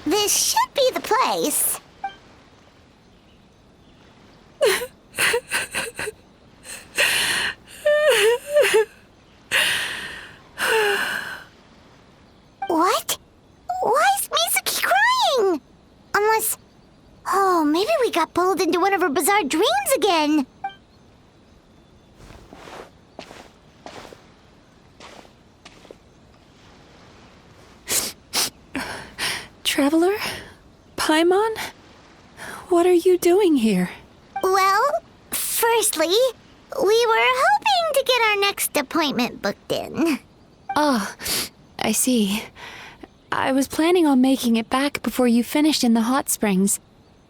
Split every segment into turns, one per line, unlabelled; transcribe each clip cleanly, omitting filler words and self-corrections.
This should be the place. What? Why is Mizuki crying? Unless... Oh, maybe we got pulled into one of her bizarre dreams again.
Traveler? Paimon? What are you doing here?
Well, firstly, we were hoping to get our next appointment booked in.
Oh, I see. I was planning on making it back before you finished in the hot springs,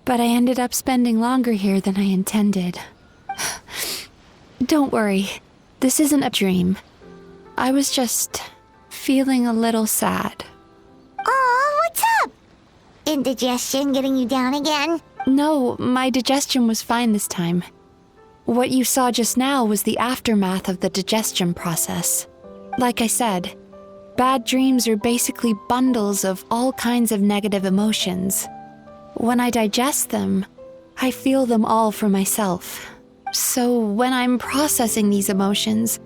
but I ended up spending longer here than I intended. Don't worry, this isn't a dream. I was just feeling a little sad.
Aw, what's up? Indigestion getting you down again?
No, my digestion was fine this time. What you saw just now was the aftermath of the digestion process. Like I said, bad dreams are basically bundles of all kinds of negative emotions. When I digest them, I feel them all for myself. So when I'm processing these emotions,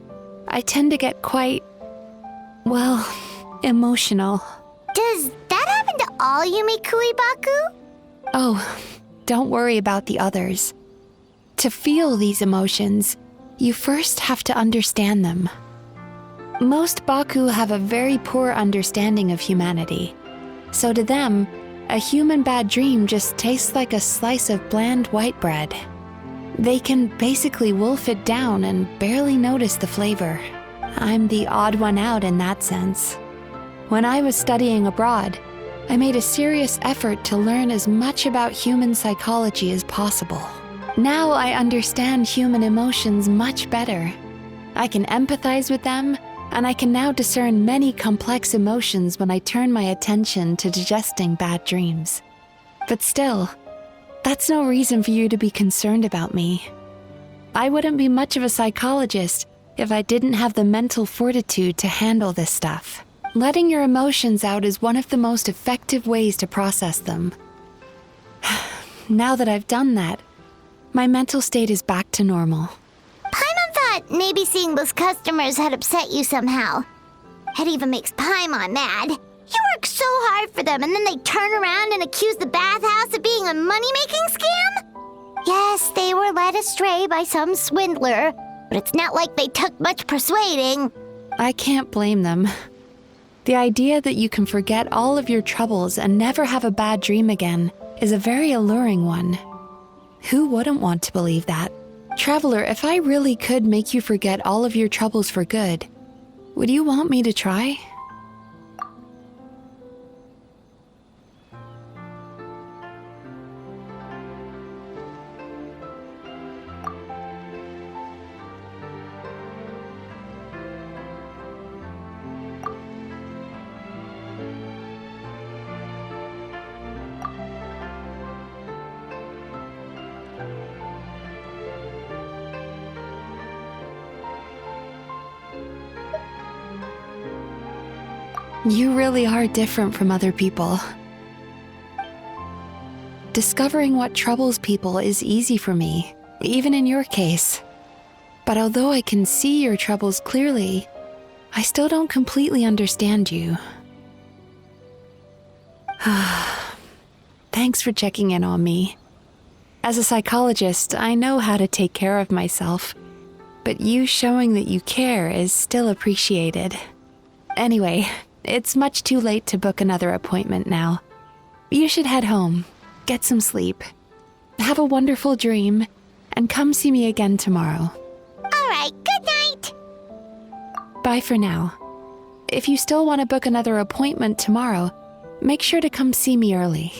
I tend to get quite, well, emotional.
Does that happen to all Yumikui Baku?
Oh, don't worry about the others. To feel these emotions, you first have to understand them. Most Baku have a very poor understanding of humanity. So to them, a human bad dream just tastes like a slice of bland white bread. They can basically wolf it down and barely notice the flavor. I'm the odd one out in that sense. When I was studying abroad, I made a serious effort to learn as much about human psychology as possible. Now I understand human emotions much better. I can empathize with them, and I can now discern many complex emotions when I turn my attention to digesting bad dreams. But still, that's no reason for you to be concerned about me. I wouldn't be much of a psychologist if I didn't have the mental fortitude to handle this stuff. Letting your emotions out is one of the most effective ways to process them. Now that I've done that, my mental state is back to normal.
Paimon thought maybe seeing those customers had upset you somehow. It even makes Paimon mad. You work so hard for them and then they turn around and accuse the bathhouse of being a money-making scam? Yes, they were led astray by some swindler, but it's not like they took much persuading.
I can't blame them. The idea that you can forget all of your troubles and never have a bad dream again is a very alluring one. Who wouldn't want to believe that? Traveler, if I really could make you forget all of your troubles for good, would you want me to try? You really are different from other people. Discovering what troubles people is easy for me, even in your case. But although I can see your troubles clearly, I still don't completely understand you. Thanks for checking in on me. As a psychologist, I know how to take care of myself, but you showing that you care is still appreciated. Anyway, it's much too late to book another appointment now. You should head home, get some sleep, have a wonderful dream, and come see me again tomorrow.
All right, good night.
Bye for now. If you still want to book another appointment tomorrow, make sure to come see me early.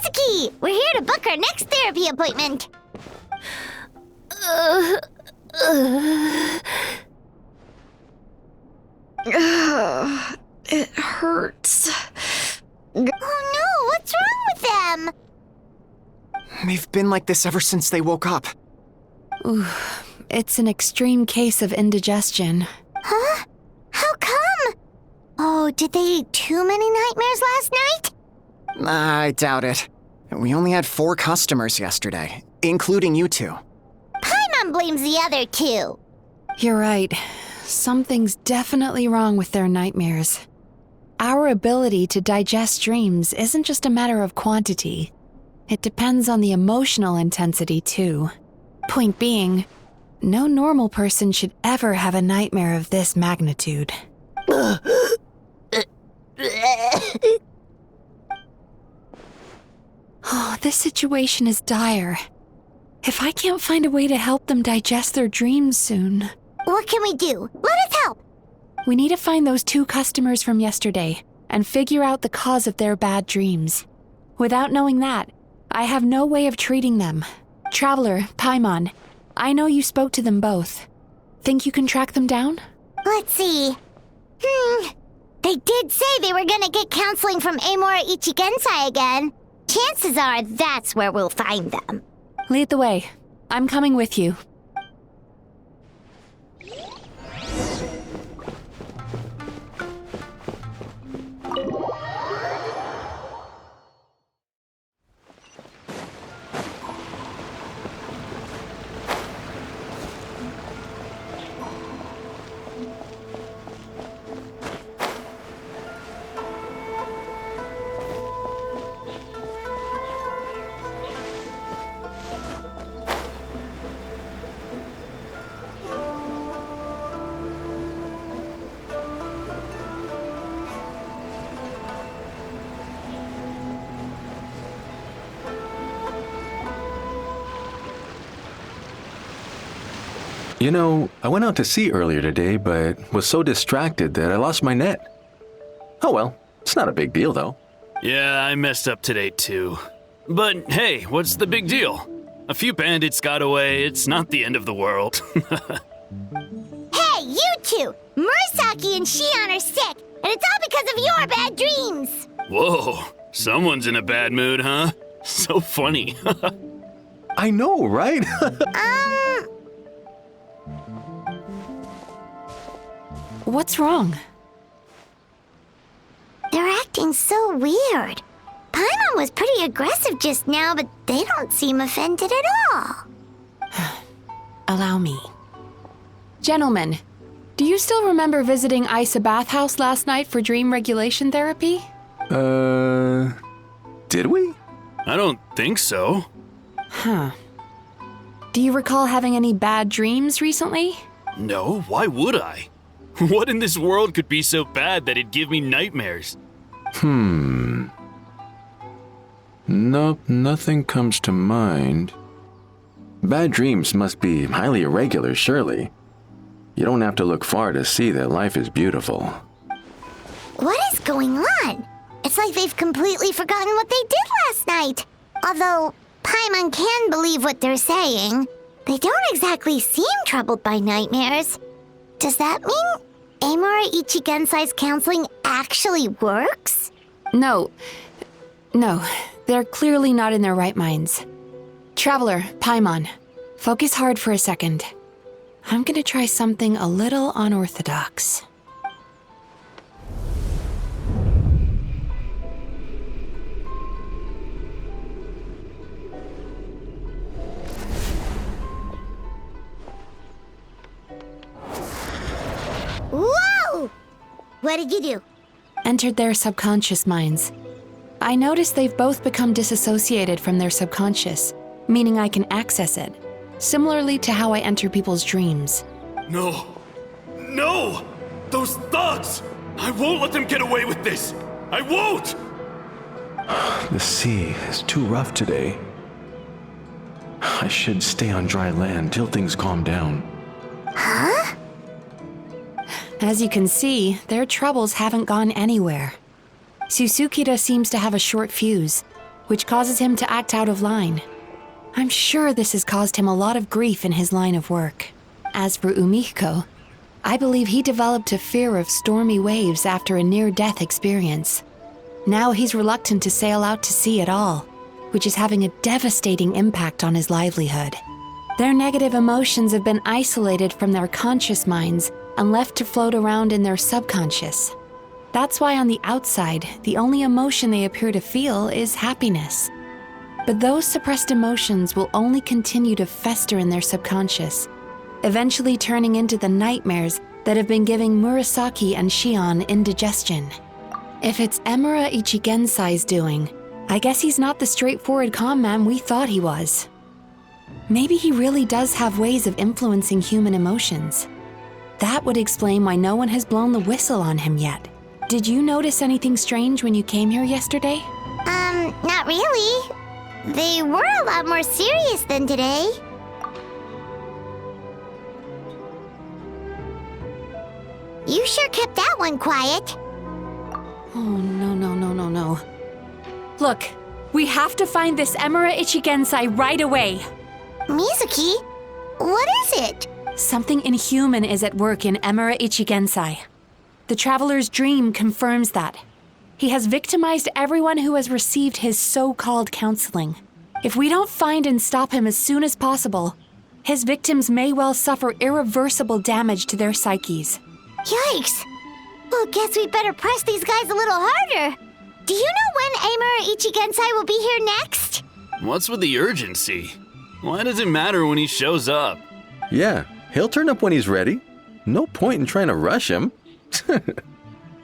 Mizuki, we're here to book our next therapy appointment.
It hurts.
Oh no, what's wrong with them?
They've been like this ever since they woke up.
Ooh, it's an extreme case of indigestion.
Huh? How come? Oh, did they eat too many nightmares last night?
I doubt it. We only had 4 customers yesterday, including you two.
Paimon blames the other 2.
You're right. Something's definitely wrong with their nightmares. Our ability to digest dreams isn't just a matter of quantity. It depends on the emotional intensity, too. Point being, no normal person should ever have a nightmare of this magnitude. Oh, this situation is dire. If I can't find a way to help them digest their dreams soon...
What can we do? Let us help!
We need to find those 2 customers from yesterday and figure out the cause of their bad dreams. Without knowing that, I have no way of treating them. Traveler, Paimon, I know you spoke to them both. Think you can track them down?
Let's see. They did say they were gonna get counseling from Amora Ichigensai again. Chances are that's where we'll find them.
Lead the way. I'm coming with you.
You know, I went out to sea earlier today, but was so distracted that I lost my net. Oh well, it's not a big deal though.
Yeah, I messed up today too. But hey, what's the big deal? A few bandits got away, it's not the end of the world.
Hey, too. Murasaki and Shion are sick, and it's all because of your bad dreams.
Whoa, someone's in a bad mood, huh? So funny.
I know, right?
What's wrong?
They're acting so weird. Paimon was pretty aggressive just now, but they don't seem offended at all.
Allow me. Gentlemen, do you still remember visiting Isa Bathhouse last night for dream regulation therapy?
Did we?
I don't think so.
Huh. Do you recall having any bad dreams recently?
No, why would I? What in this world could be so bad that it'd give me nightmares?
Nope, nothing comes to mind. Bad dreams must be highly irregular, surely. You don't have to look far to see that life is beautiful.
What is going on? It's like they've completely forgotten what they did last night. Although Paimon can believe what they're saying, they don't exactly seem troubled by nightmares. Does that mean Amura Ichigensai's counseling actually works?
No, they're clearly not in their right minds. Traveler, Paimon, focus hard for a second. I'm gonna try something a little unorthodox.
Whoa! What did you do?
Entered their subconscious minds. I noticed they've both become disassociated from their subconscious, meaning I can access it, similarly to how I enter people's dreams.
No! No! Those thugs! I won't let them get away with this! I won't!
The sea is too rough today. I should stay on dry land till things calm down.
Huh?
As you can see, their troubles haven't gone anywhere. Susukida seems to have a short fuse, which causes him to act out of line. I'm sure this has caused him a lot of grief in his line of work. As for Umihiko, I believe he developed a fear of stormy waves after a near-death experience. Now he's reluctant to sail out to sea at all, which is having a devastating impact on his livelihood. Their negative emotions have been isolated from their conscious minds and left to float around in their subconscious. That's why on the outside, the only emotion they appear to feel is happiness. But those suppressed emotions will only continue to fester in their subconscious, eventually turning into the nightmares that have been giving Murasaki and Shion indigestion. If it's Emura Ichigensai's doing, I guess he's not the straightforward calm man we thought he was. Maybe he really does have ways of influencing human emotions. That would explain why no one has blown the whistle on him yet. Did you notice anything strange when you came here yesterday?
Not really. They were a lot more serious than today. You sure kept that one quiet.
Oh, no. Look, we have to find this Emura Ichigensai right away.
Mizuki, what is it?
Something inhuman is at work in Emura Ichigensai. The traveler's dream confirms that. He has victimized everyone who has received his so-called counseling. If we don't find and stop him as soon as possible, his victims may well suffer irreversible damage to their psyches.
Yikes! Well, guess we better press these guys a little harder. Do you know when Amura Ichigensai will be here next?
What's with the urgency? Why does it matter when he shows up?
Yeah, he'll turn up when he's ready. No point in trying to rush him.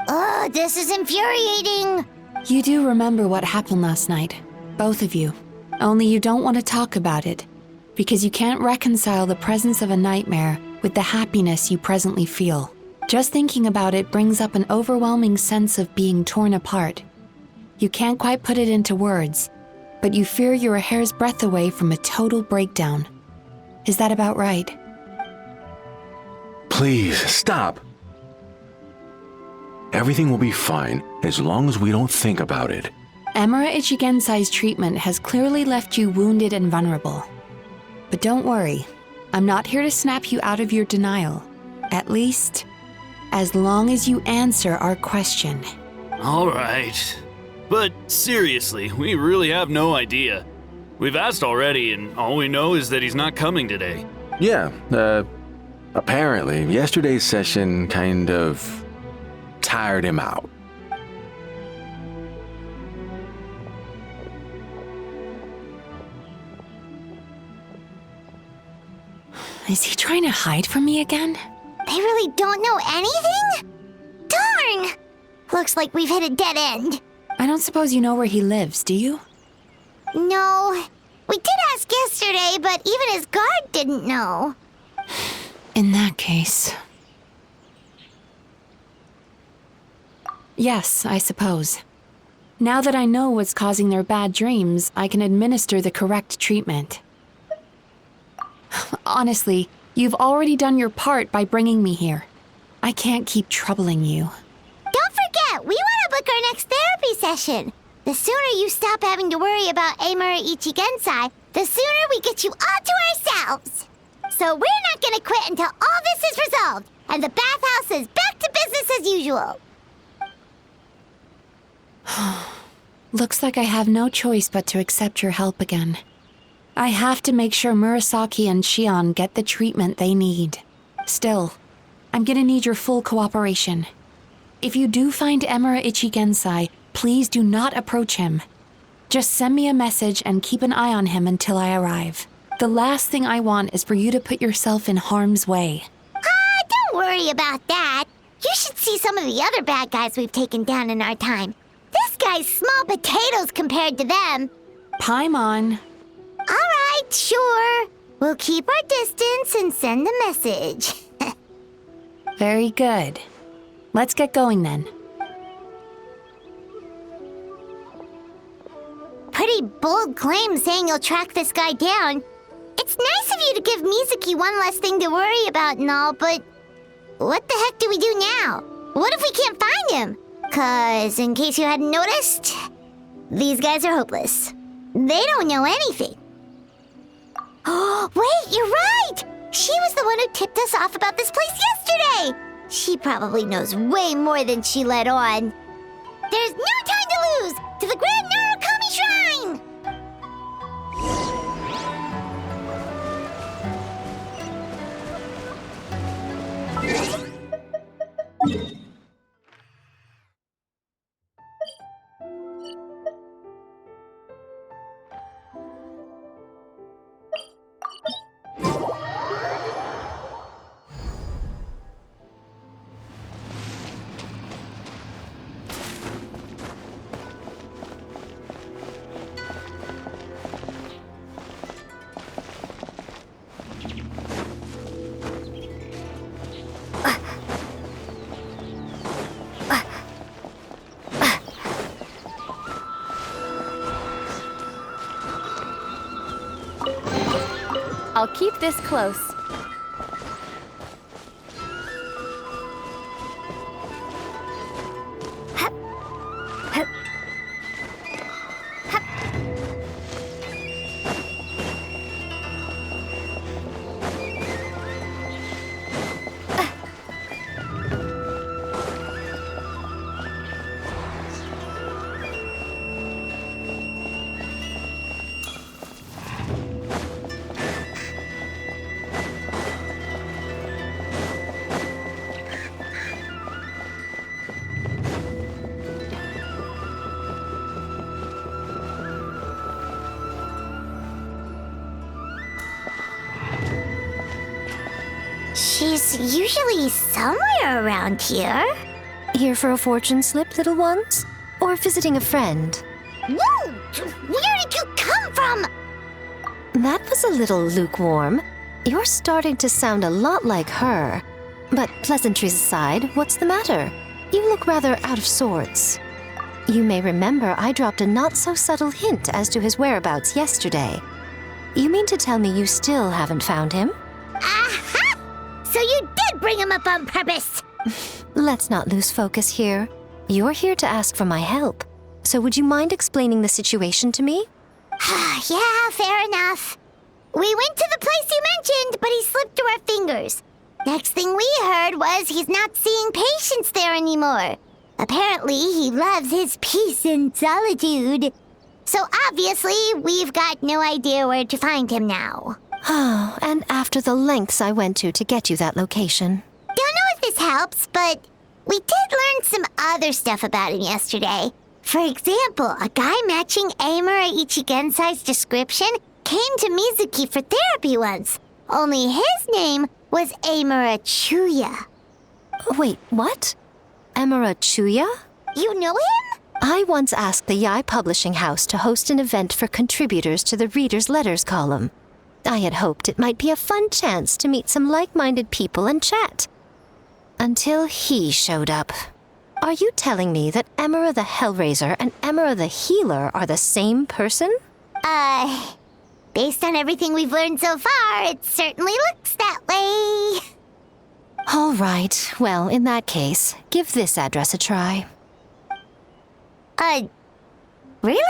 Oh, this is infuriating.
You do remember what happened last night, both of you. Only you don't want to talk about it, because you can't reconcile the presence of a nightmare with the happiness you presently feel. Just thinking about it brings up an overwhelming sense of being torn apart. You can't quite put it into words, but you fear you're a hair's breadth away from a total breakdown. Is that about right?
Please, stop. Everything will be fine as long as we don't think about it.
Emura Ichigensai's treatment has clearly left you wounded and vulnerable. But don't worry, I'm not here to snap you out of your denial. At least, as long as you answer our question.
All right. But seriously, we really have no idea. We've asked already, and all we know is that he's not coming today.
Yeah, apparently, yesterday's session kind of tired him out.
Is he trying to hide from me again?
They really don't know anything? Darn! Looks like we've hit a dead end.
I don't suppose you know where he lives, do you?
No. We did ask yesterday, but even his guard didn't know.
In that case... Yes, I suppose. Now that I know what's causing their bad dreams, I can administer the correct treatment. Honestly, you've already done your part by bringing me here. I can't keep troubling you.
Don't forget, we want to book our next therapy session. The sooner you stop having to worry about Amura Ichigensai, the sooner we get you all to ourselves. So we're not going to quit until all this is resolved, and the bathhouse is back to business as usual.
Looks like I have no choice but to accept your help again. I have to make sure Murasaki and Shion get the treatment they need. Still, I'm gonna need your full cooperation. If you do find Amura Ichigensai, please do not approach him. Just send me a message and keep an eye on him until I arrive. The last thing I want is for you to put yourself in harm's way.
Don't worry about that. You should see some of the other bad guys we've taken down in our time. This guy's small potatoes compared to them.
Paimon.
All right, sure. We'll keep our distance and send a message.
Very good. Let's get going then.
Pretty bold claim saying you'll track this guy down. It's nice of you to give Mizuki one less thing to worry about and all, but what the heck do we do now? What if we can't find him? 'Cause in case you hadn't noticed, these guys are hopeless. They don't know anything. Oh, wait, you're right! She was the one who tipped us off about this place yesterday! She probably knows way more than she let on. There's no time to lose! To the Grand Narukami Shrine!
I'll keep this close.
She's usually somewhere around here.
Here for a fortune slip, little ones? Or visiting a friend?
Whoa! Where did you come from?
That was a little lukewarm. You're starting to sound a lot like her. But pleasantries aside, what's the matter? You look rather out of sorts. You may remember I dropped a not-so-subtle hint as to his whereabouts yesterday. You mean to tell me you still haven't found him?
Aha! So you did bring him up on purpose!
Let's not lose focus here. You're here to ask for my help. So would you mind explaining the situation to me?
Yeah, fair enough. We went to the place you mentioned, but he slipped through our fingers. Next thing we heard was he's not seeing patients there anymore. Apparently, he loves his peace and solitude. So obviously, we've got no idea where to find him now.
Oh, and after the lengths I went to get you that location.
Don't know if this helps, but we did learn some other stuff about him yesterday. For example, a guy matching Amura Ichigensai's description came to Mizuki for therapy once. Only his name was Amura Chuya.
Wait, what? Amura Chuya?
You know him?
I once asked the Yai Publishing House to host an event for contributors to the Reader's Letters column. I had hoped it might be a fun chance to meet some like-minded people and chat. Until he showed up. Are you telling me that Amura the Hellraiser and Amura the Healer are the same person?
Based on everything we've learned so far, it certainly looks that way.
All right. Well, in that case, give this address a try.
Really?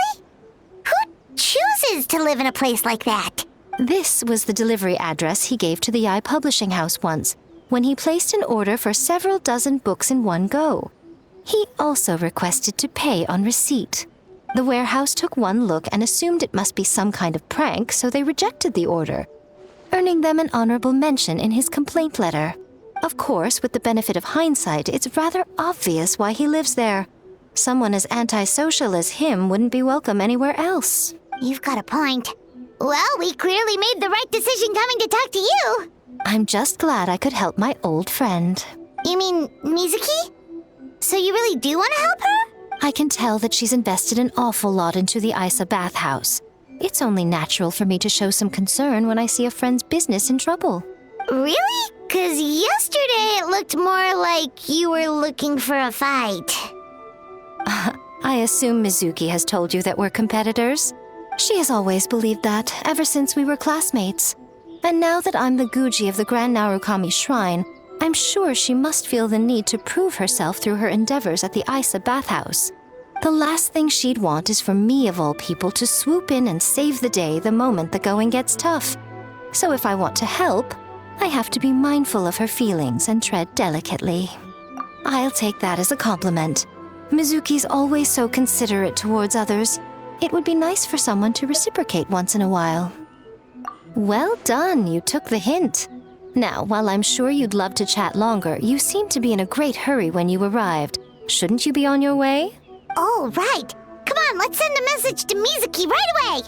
Who chooses to live in a place like that?
This was the delivery address he gave to the Yai Publishing House once, when he placed an order for several dozen books in one go. He also requested to pay on receipt. The warehouse took one look and assumed it must be some kind of prank, so they rejected the order, earning them an honorable mention in his complaint letter. Of course, with the benefit of hindsight, it's rather obvious why he lives there. Someone as antisocial as him wouldn't be welcome anywhere else.
You've got a point. Well, we clearly made the right decision coming to talk to you.
I'm just glad I could help my old friend.
You mean Mizuki? So you really do want to help her?
I can tell that she's invested an awful lot into the Isa bathhouse. It's only natural for me to show some concern when I see a friend's business in trouble.
Really? 'Cause yesterday it looked more like you were looking for a fight.
I assume Mizuki has told you that we're competitors. She has always believed that, ever since we were classmates. And now that I'm the Guji of the Grand Narukami Shrine, I'm sure she must feel the need to prove herself through her endeavors at the Isa bathhouse. The last thing she'd want is for me, of all people, to swoop in and save the day the moment the going gets tough. So if I want to help, I have to be mindful of her feelings and tread delicately. I'll take that as a compliment. Mizuki's always so considerate towards others. It would be nice for someone to reciprocate once in a while. Well done, you took the hint. Now, while I'm sure you'd love to chat longer, you seemed to be in a great hurry when you arrived. Shouldn't you be on your way?
Oh, right. Come on, let's send a message to Mizuki right away.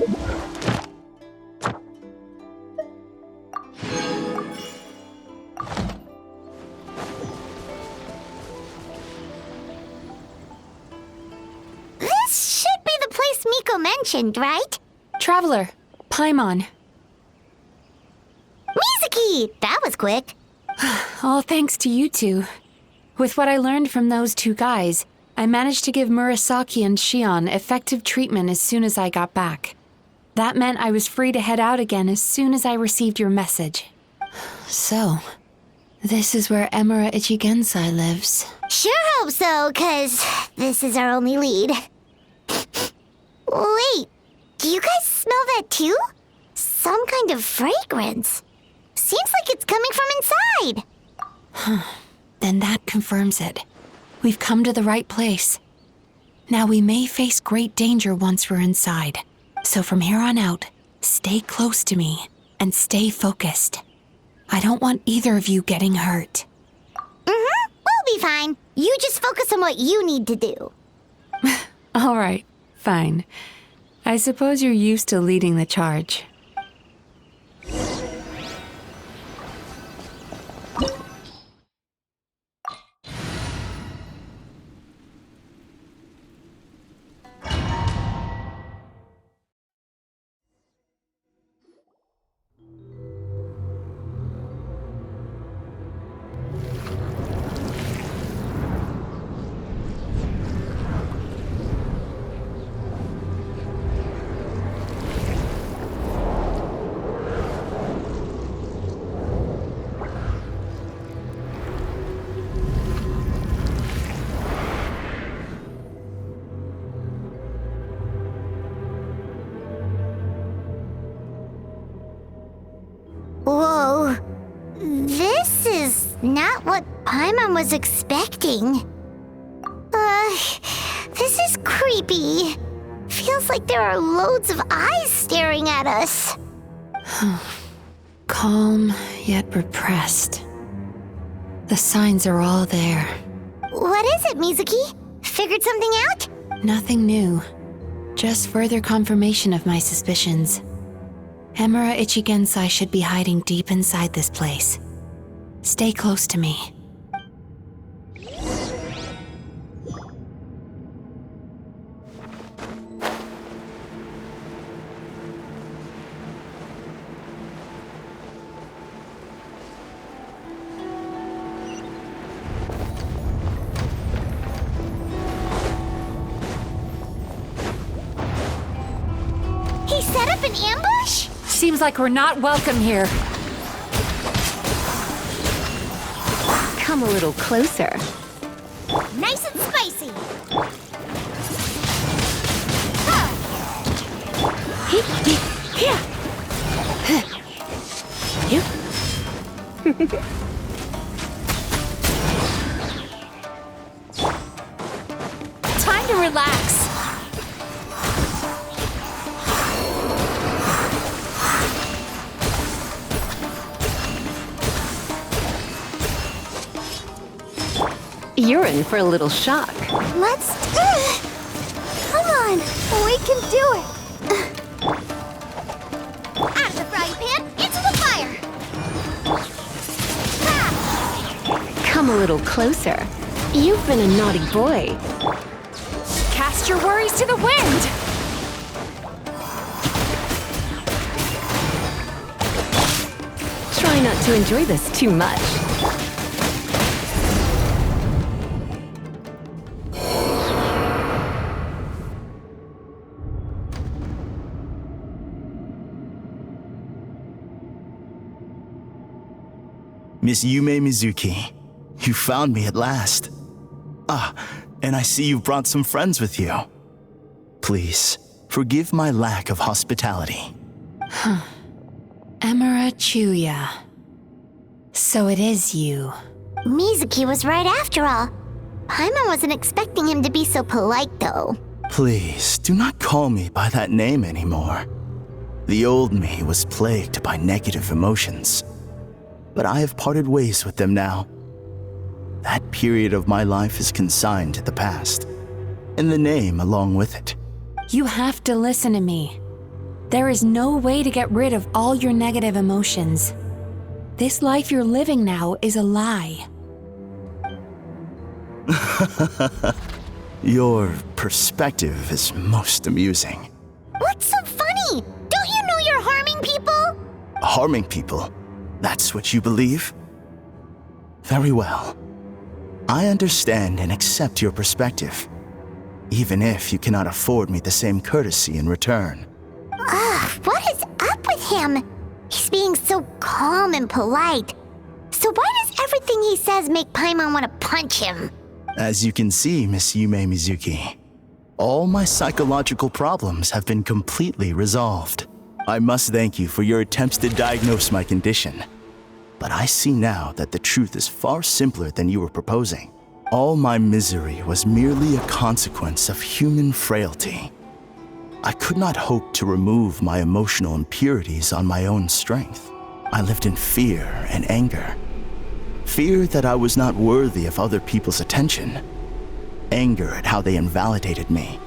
This should be the place Miko mentioned, right?
Traveler, Paimon.
Mizuki! That was quick.
All thanks to you two. With what I learned from those two guys, I managed to give Murasaki and Shion effective treatment as soon as I got back. That meant I was free to head out again as soon as I received your message. So, this is where Emura Ichigensai lives.
Sure hope so, 'cause this is our only lead. Wait, do you guys smell that too? Some kind of fragrance. Seems like it's coming from inside.
Then that confirms it. We've come to the right place. Now we may face great danger once we're inside. So from here on out, stay close to me and stay focused. I don't want either of you getting hurt.
We'll be fine. You just focus on what you need to do.
All right, fine. I suppose you're used to leading the charge.
Whoa. This is not what Paimon was expecting. This is creepy. Feels like there are loads of eyes staring at us.
Calm, yet repressed. The signs are all there.
What is it, Mizuki? Figured something out?
Nothing new. Just further confirmation of my suspicions. Emura Ichigensai should be hiding deep inside this place. Stay close to me.
He set up an ambush?
Seems like we're not welcome here.
Come a little closer.
Nice and spicy.
Time to relax.
You're in for a little shock.
Let's... Come on, we can do it. Out of the frying pan, into the fire.
Come a little closer. You've been a naughty boy.
Cast your worries to the wind.
Try not to enjoy this too much.
Miss Yume Mizuki, you found me at last. Ah, and I see you've brought some friends with you. Please, forgive my lack of hospitality.
Emura Chuya. So it is you.
Mizuki was right after all. Paimon wasn't expecting him to be so polite, though.
Please, do not call me by that name anymore. The old me was plagued by negative emotions, but I have parted ways with them now. That period of my life is consigned to the past, and the name along with it.
You have to listen to me. There is no way to get rid of all your negative emotions. This life you're living now is a lie.
Your perspective is most amusing.
What's so funny? Don't you know you're harming people?
Harming people? That's what you believe? Very well. I understand and accept your perspective, even if you cannot afford me the same courtesy in return.
Ugh, what is up with him? He's being so calm and polite. So why does everything he says make Paimon want to punch him?
As you can see, Miss Yume Mizuki, all my psychological problems have been completely resolved. I must thank you for your attempts to diagnose my condition. But I see now that the truth is far simpler than you were proposing. All my misery was merely a consequence of human frailty. I could not hope to remove my emotional impurities on my own strength. I lived in fear and anger. Fear that I was not worthy of other people's attention. Anger at how they invalidated me.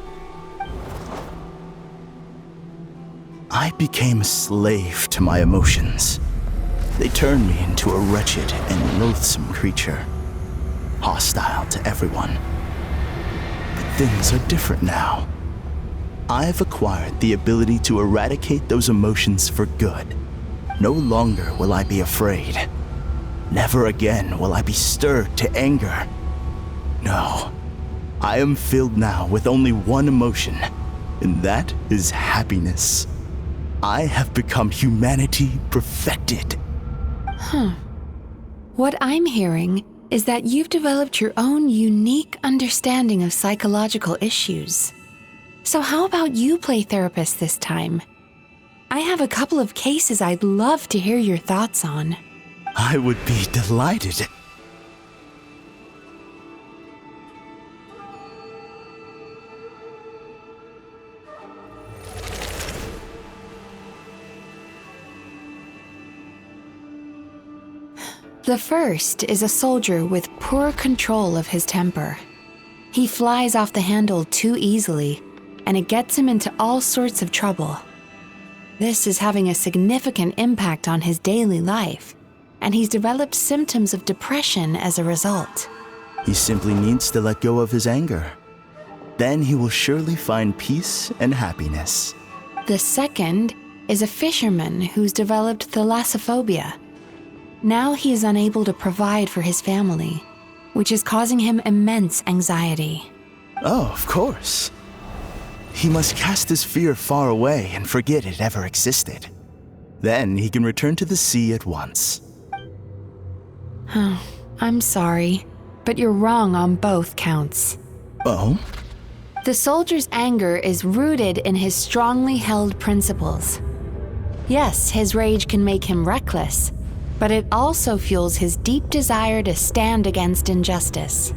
I became a slave to my emotions. They turned me into a wretched and loathsome creature, hostile to everyone. But things are different now. I've acquired the ability to eradicate those emotions for good. No longer will I be afraid. Never again will I be stirred to anger. No, I am filled now with only one emotion, and that is happiness. I have become humanity perfected.
What I'm hearing is that you've developed your own unique understanding of psychological issues. So how about you play therapist this time? I have a couple of cases I'd love to hear your thoughts on.
I would be delighted.
The first is a soldier with poor control of his temper. He flies off the handle too easily, and it gets him into all sorts of trouble. This is having a significant impact on his daily life, and he's developed symptoms of depression as a result.
He simply needs to let go of his anger. Then he will surely find peace and happiness.
The second is a fisherman who's developed thalassophobia. Now he is unable to provide for his family, which is causing him immense anxiety.
Oh, of course. He must cast his fear far away and forget it ever existed. Then he can return to the sea at once.
I'm sorry, but you're wrong on both counts.
Oh?
The soldier's anger is rooted in his strongly held principles. Yes, his rage can make him reckless, but it also fuels his deep desire to stand against injustice.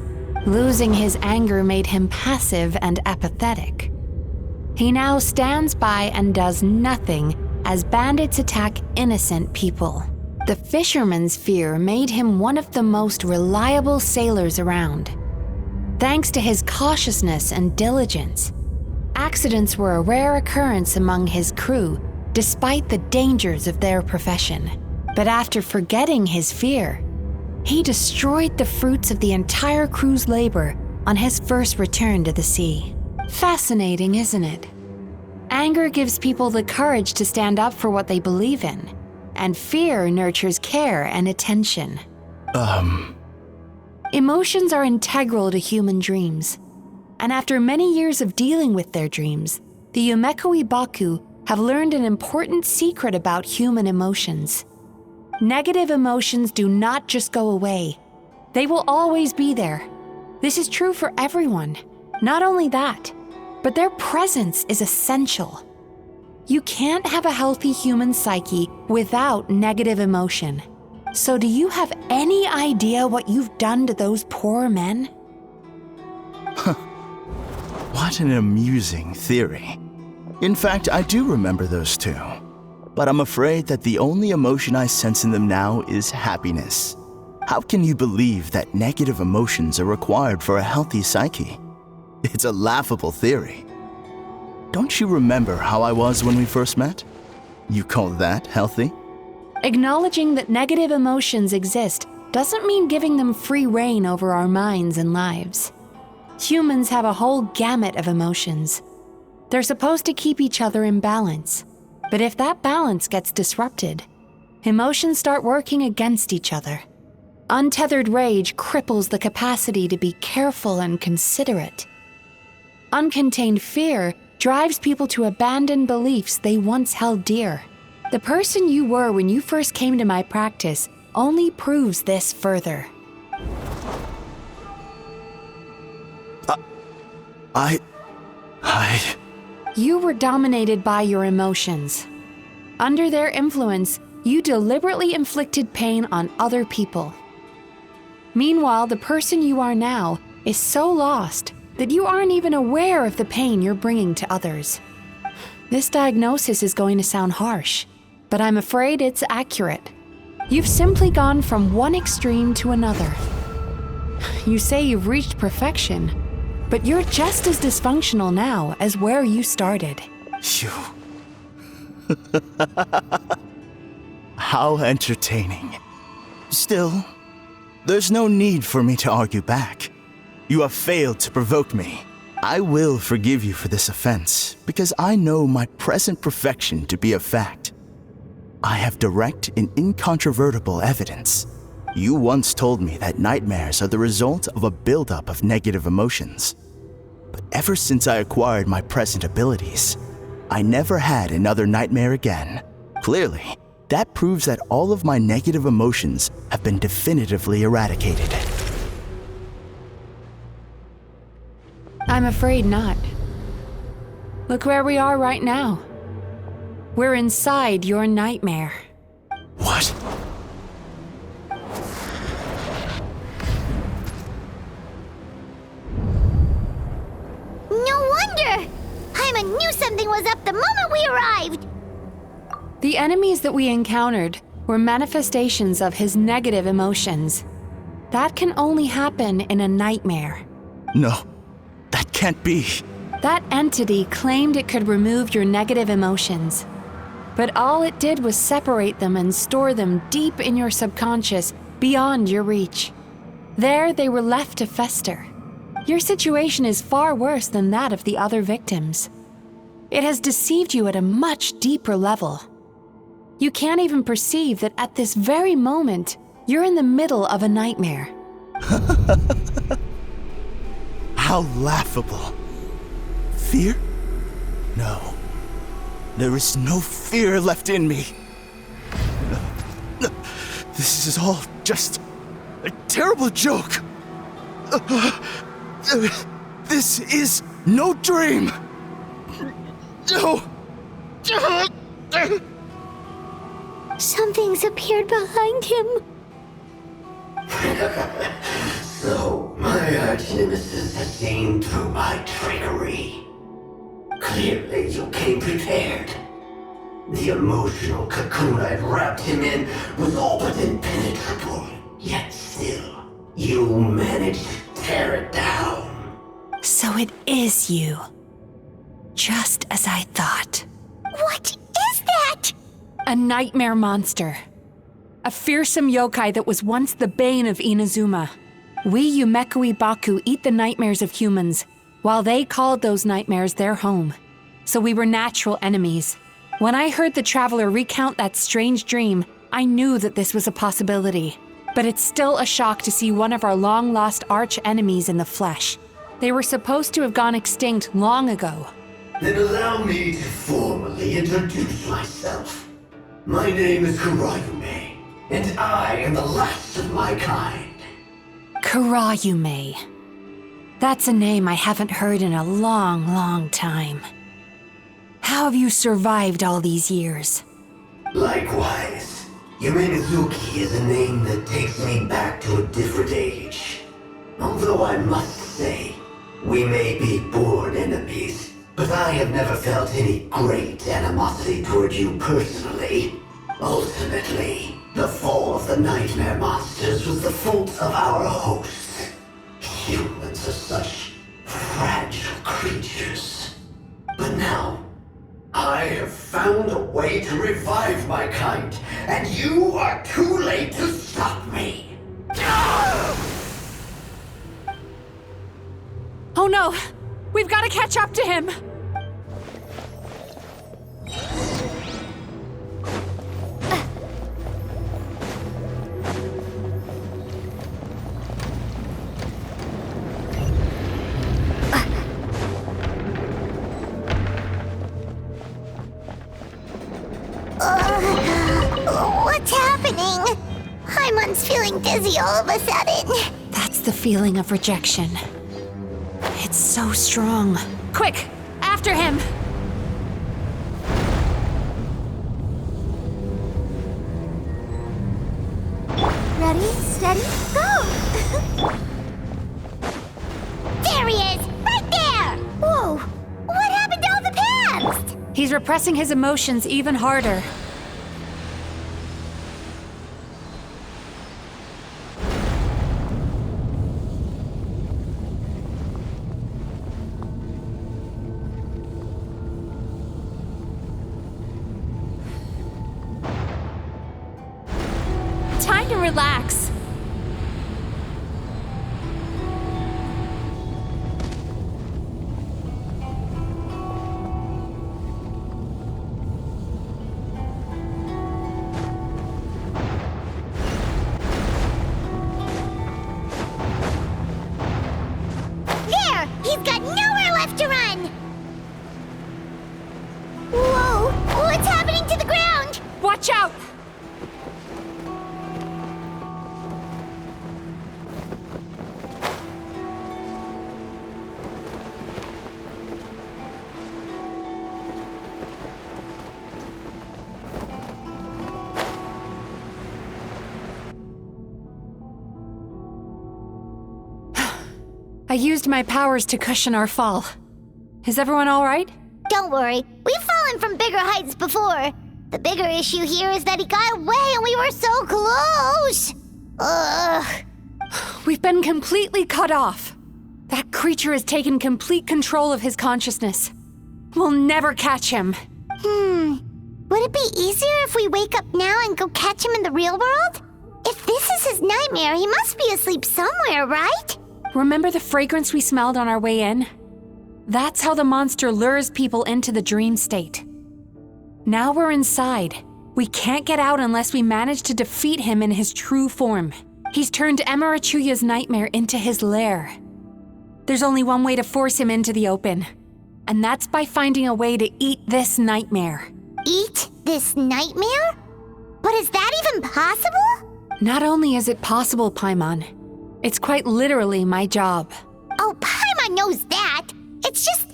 Losing his anger made him passive and apathetic. He now stands by and does nothing as bandits attack innocent people. The fisherman's fear made him one of the most reliable sailors around. Thanks to his cautiousness and diligence, accidents were a rare occurrence among his crew despite the dangers of their profession. But after forgetting his fear, he destroyed the fruits of the entire crew's labor on his first return to the sea. Fascinating, isn't it? Anger gives people the courage to stand up for what they believe in, and fear nurtures care and attention. Emotions are integral to human dreams, and after many years of dealing with their dreams, the Yumekoi Baku have learned an important secret about human emotions. Negative emotions do not just go away. They will always be there. This is true for everyone. Not only that, but their presence is essential. You can't have a healthy human psyche without negative emotion. So do you have any idea what you've done to those poor men?
What an amusing theory. In fact, I do remember those two. But I'm afraid that the only emotion I sense in them now is happiness. How can you believe that negative emotions are required for a healthy psyche? It's a laughable theory. Don't you remember how I was when we first met? You call that healthy?
Acknowledging that negative emotions exist doesn't mean giving them free rein over our minds and lives. Humans have a whole gamut of emotions. They're supposed to keep each other in balance. But if that balance gets disrupted, emotions start working against each other. Untethered rage cripples the capacity to be careful and considerate. Uncontained fear drives people to abandon beliefs they once held dear. The person you were when you first came to my practice only proves this further. You were dominated by your emotions. Under their influence, you deliberately inflicted pain on other people. Meanwhile, the person you are now is so lost that you aren't even aware of the pain you're bringing to others. This diagnosis is going to sound harsh, but I'm afraid it's accurate. You've simply gone from one extreme to another. You say you've reached perfection, but you're just as dysfunctional now as where you started.
You... How entertaining. Still, there's no need for me to argue back. You have failed to provoke me. I will forgive you for this offense, because I know my present perfection to be a fact. I have direct and incontrovertible evidence. You once told me that nightmares are the result of a buildup of negative emotions. But ever since I acquired my present abilities, I never had another nightmare again. Clearly, that proves that all of my negative emotions have been definitively eradicated.
I'm afraid not. Look where we are right now. We're inside your nightmare.
What?
No wonder! Paimon knew something was up the moment we arrived!
The enemies that we encountered were manifestations of his negative emotions. That can only happen in a nightmare.
No, that can't be.
That entity claimed it could remove your negative emotions. But all it did was separate them and store them deep in your subconscious, beyond your reach. There they were left to fester. Your situation is far worse than that of the other victims. It has deceived you at a much deeper level. You can't even perceive that at this very moment, you're in the middle of a nightmare.
How laughable. Fear? No. There is no fear left in me. This is all just a terrible joke. This is no dream. No.
Something's appeared behind him.
So, my arch-nemesis has seen through my trickery. Clearly, you came prepared. The emotional cocoon I'd wrapped him in was all but impenetrable. Yet still, you managed to tear it down.
So it is you. Just as I thought.
What is that?
A nightmare monster. A fearsome yokai that was once the bane of Inazuma. We Yumekui Baku eat the nightmares of humans, while they called those nightmares their home. So we were natural enemies. When I heard the traveler recount that strange dream, I knew that this was a possibility. But it's still a shock to see one of our long-lost arch-enemies in the flesh. They were supposed to have gone extinct long ago.
Then allow me to formally introduce myself. My name is Kuroyume, and I am the last of my kind.
Kuroyume. That's a name I haven't heard in a long, long time. How have you survived all these years?
Likewise, Yume-Mizuki is a name that takes me back to a different age. Although I must say, we may be born enemies, but I have never felt any great animosity toward you personally. Ultimately, the fall of the nightmare monsters was the fault of our hosts. Humans are such fragile creatures. But now, I have found a way to revive my kind, and you are too late to stop me.
Oh no! We've got to catch up to him!
What's happening? Paimon's feeling dizzy all of a sudden.
That's the feeling of rejection. It's so strong. Quick! After him!
Ready, steady, go! There he is! Right there! Whoa! What happened to all the past?
He's repressing his emotions even harder. Time to relax.
There! He's got nowhere left to run! Whoa! What's happening to the ground?
Watch out! I used my powers to cushion our fall. Is everyone all right?
Don't worry, we've fallen from bigger heights before. The bigger issue here is that he got away and we were so close! Ugh.
We've been completely cut off. That creature has taken complete control of his consciousness. We'll never catch him.
Would it be easier if we wake up now and go catch him in the real world? If this is his nightmare, he must be asleep somewhere, right?
Remember the fragrance we smelled on our way in? That's how the monster lures people into the dream state. Now we're inside. We can't get out unless we manage to defeat him in his true form. He's turned Emarachuya's nightmare into his lair. There's only one way to force him into the open, and that's by finding a way to eat this nightmare.
Eat this nightmare? But is that even possible?
Not only is it possible, Paimon, it's quite literally my job.
Oh, Paimon knows that. It's just...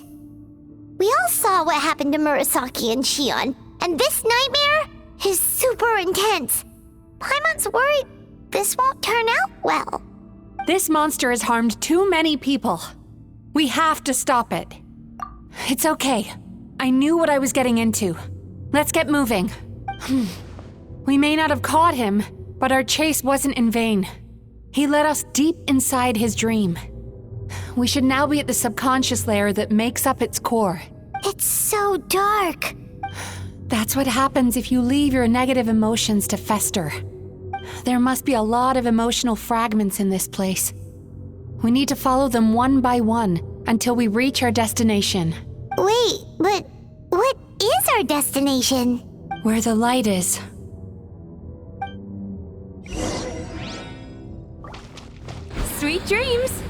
We all saw what happened to Murasaki and Shion, and this nightmare is super intense. Paimon's worried this won't turn out well.
This monster has harmed too many people. We have to stop it. It's okay. I knew what I was getting into. Let's get moving. We may not have caught him, but our chase wasn't in vain. He led us deep inside his dream. We should now be at the subconscious layer that makes up its core.
It's so dark.
That's what happens if you leave your negative emotions to fester. There must be a lot of emotional fragments in this place. We need to follow them one by one until we reach our destination.
Wait, but what is our destination?
Where the light is. Sweet dreams!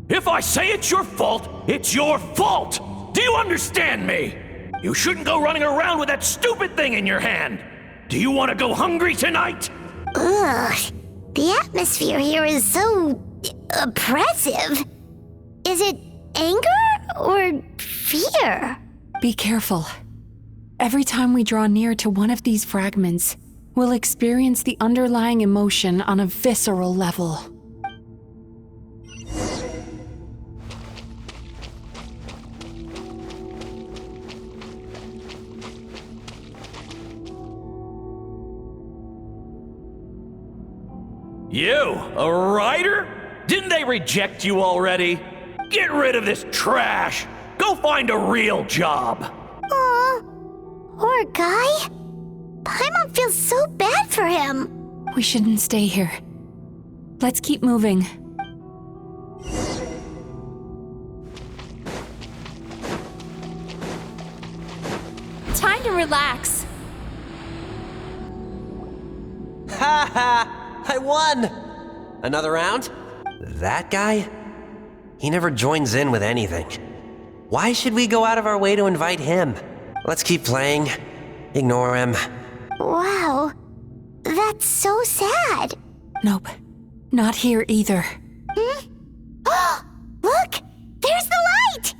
If I say it's your fault, it's your fault! Do you understand me? You shouldn't go running around with that stupid thing in your hand! Do you want to go hungry tonight?
Ugh, the atmosphere here is so oppressive. Is it anger or fear?
Be careful. Every time we draw near to one of these fragments, we'll experience the underlying emotion on a visceral level.
You, a writer? Didn't they reject you already? Get rid of this trash! Go find a real job!
Aw, poor guy. Paimon feels so bad for him.
We shouldn't stay here. Let's keep moving. Time to relax.
Ha ha! I won! Another round? That guy? He never joins in with anything. Why should we go out of our way to invite him? Let's keep playing. Ignore him.
Wow, that's so sad.
Nope, not here either.
Look, there's the light!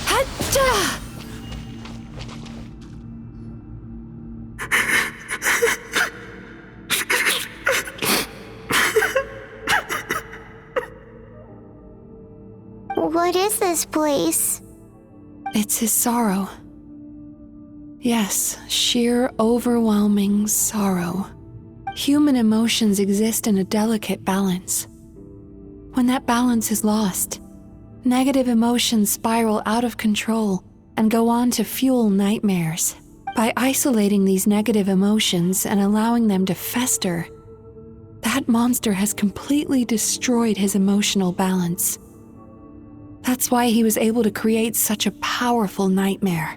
Hacha!
What is this place?
It's his sorrow. Yes, sheer overwhelming sorrow. Human emotions exist in a delicate balance. When that balance is lost, negative emotions spiral out of control and go on to fuel nightmares. By isolating these negative emotions and allowing them to fester, that monster has completely destroyed his emotional balance. That's why he was able to create such a powerful nightmare.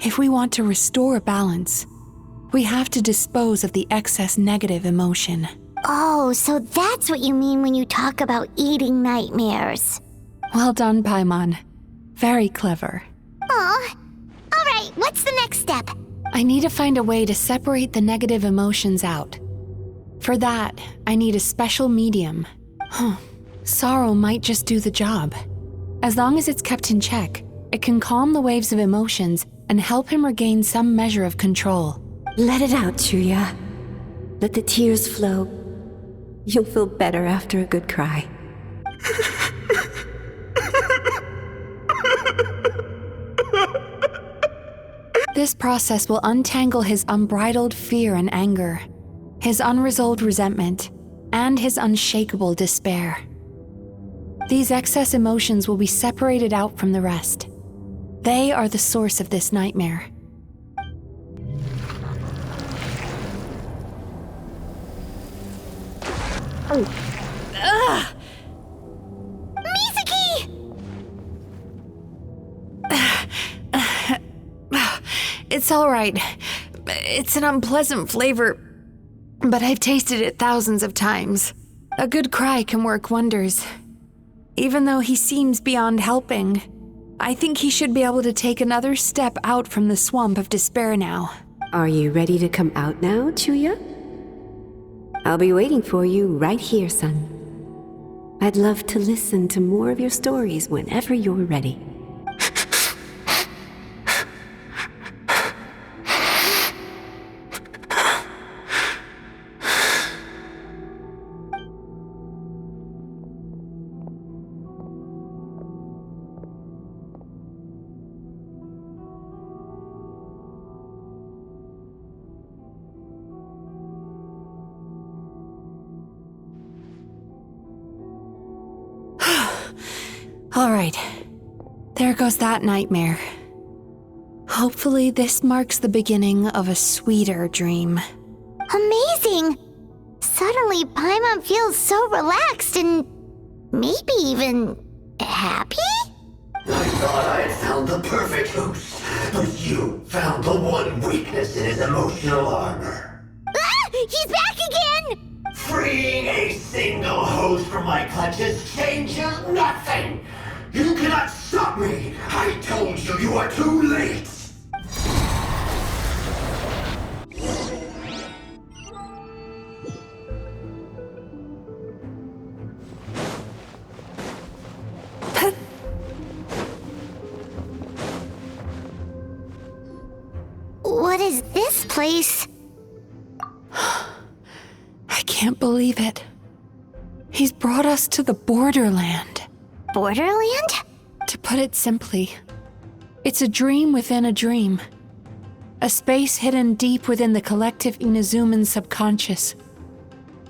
If we want to restore balance, we have to dispose of the excess negative emotion.
Oh, so that's what you mean when you talk about eating nightmares.
Well done, Paimon. Very clever.
Aw. All right, what's the next step?
I need to find a way to separate the negative emotions out. For that, I need a special medium. Sorrow might just do the job. As long as it's kept in check, it can calm the waves of emotions and help him regain some measure of control.
Let it out, Chuya. Let the tears flow. You'll feel better after a good cry.
This process will untangle his unbridled fear and anger, his unresolved resentment, and his unshakable despair. These excess emotions will be separated out from the rest. They are the source of this nightmare.
Mizuki!
It's all right. It's an unpleasant flavor, but I've tasted it thousands of times. A good cry can work wonders. Even though he seems beyond helping, I think he should be able to take another step out from the swamp of despair now.
Are you ready to come out now, Chuya? I'll be waiting for you right here, son. I'd love to listen to more of your stories whenever you're ready.
All right, there goes that nightmare. Hopefully this marks the beginning of a sweeter dream.
Amazing! Suddenly, Paimon feels so relaxed and maybe even happy?
I thought I had found the perfect host, but you found the one weakness in his emotional armor.
Ah! He's back again!
Freeing a single host from my clutches changes nothing! You cannot stop me! I told you you are too late!
What is this place?
I can't believe it. He's brought us to the borderland.
Borderland?
To put it simply, it's a dream within a dream. A space hidden deep within the collective Inazuman subconscious.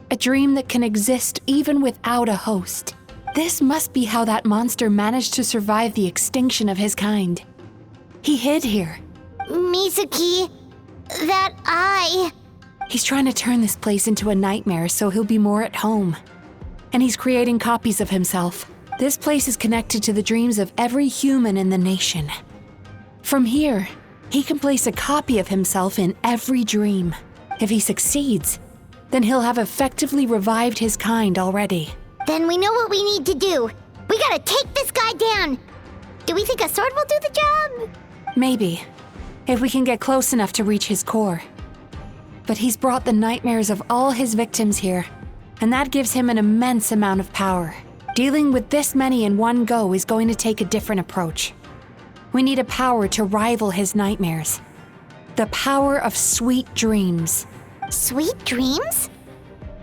A dream that can exist even without a host. This must be how that monster managed to survive the extinction of his kind. He hid here.
Mizuki, that eye.
He's trying to turn this place into a nightmare so he'll be more at home. And he's creating copies of himself. This place is connected to the dreams of every human in the nation. From here, he can place a copy of himself in every dream. If he succeeds, then he'll have effectively revived his kind already.
Then we know what we need to do. We gotta take this guy down. Do we think a sword will do the job?
Maybe, if we can get close enough to reach his core. But he's brought the nightmares of all his victims here, and that gives him an immense amount of power. Dealing with this many in one go is going to take a different approach. We need a power to rival his nightmares. The power of sweet dreams.
Sweet dreams?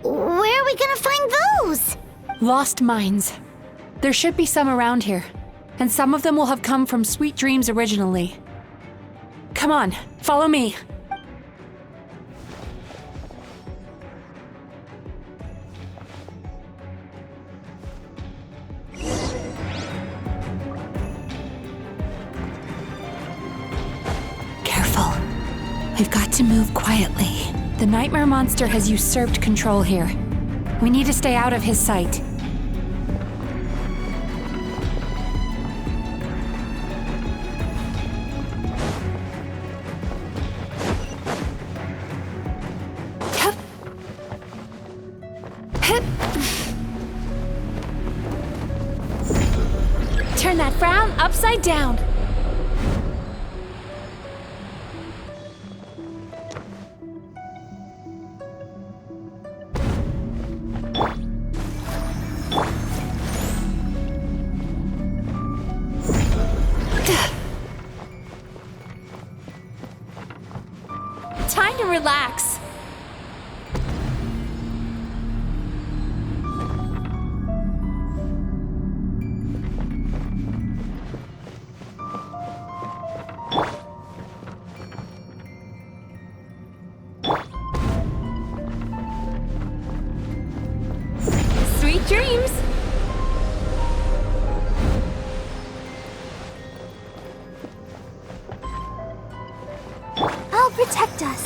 Where are we gonna find those?
Lost minds. There should be some around here, and some of them will have come from sweet dreams originally. Come on, follow me. Careful. We've got to move quietly. The nightmare monster has usurped control here. We need to stay out of his sight. Hup. Hup. Turn that frown upside down. Time to relax. Sweet dreams.
I'll protect us.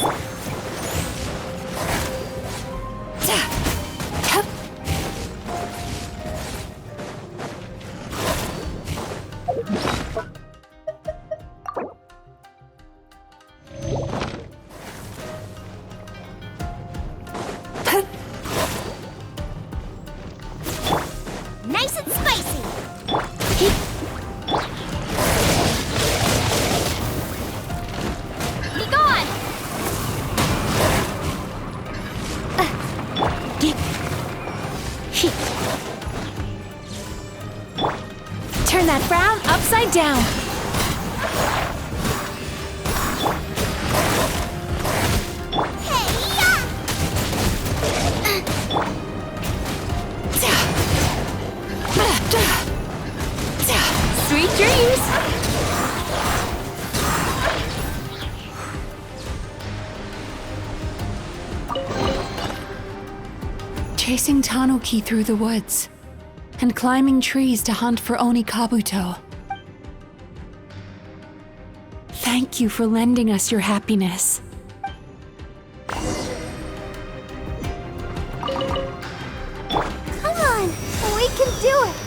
Nice and spicy. Be gone.
Turn that frown upside down. Sweet dreams. Chasing Tanuki through the woods and climbing trees to hunt for Oni Kabuto. Thank you for lending us your happiness.
Come on, we can do it.